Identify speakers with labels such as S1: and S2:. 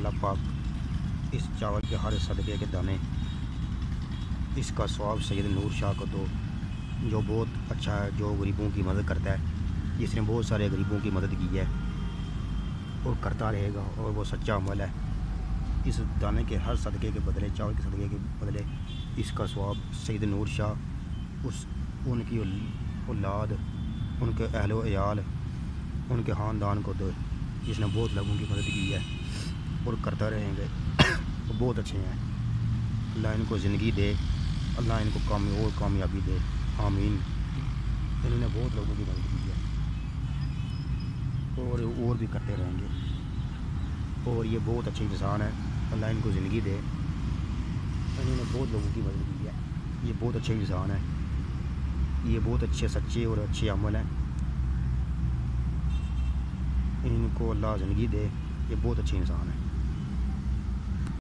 S1: اللہ پاک اس چاول کے ہر صدقے کے دانے اس کا ثواب سید نور شاہ کو دو، جو بہت اچھا ہے، جو غریبوں کی مدد کرتا ہے، جس نے بہت سارے غریبوں کی مدد کی ہے اور کرتا رہے گا، اور وہ سچا عمل ہے۔ اس دانے کے ہر صدقے کے بدلے، چاول کے صدقے کے بدلے اس کا ثواب سید نور شاہ ان کی اولاد، ان کے اہل و عیال، ان کے خاندان کو دے، جس نے بہت لوگوں کی مدد کی ہے اور کرتا رہیں گے۔ وہ بہت اچھے ہیں، اللہ ان کو زندگی دے، اللہ ان کو کامیابی دے، آمین۔ انہوں نے بہت لوگوں کی مدد کی ہے اور بھی کرتے رہیں گے، اور یہ بہت اچھے انسان ہے، اللہ ان کو زندگی دے۔ انہوں نے بہت لوگوں کی مدد کی ہے، یہ بہت اچھے انسان ہیں، یہ بہت اچھے سچے اور اچھے عمل ہیں، ان کو اللہ زندگی دے، یہ بہت اچھے انسان ہیں۔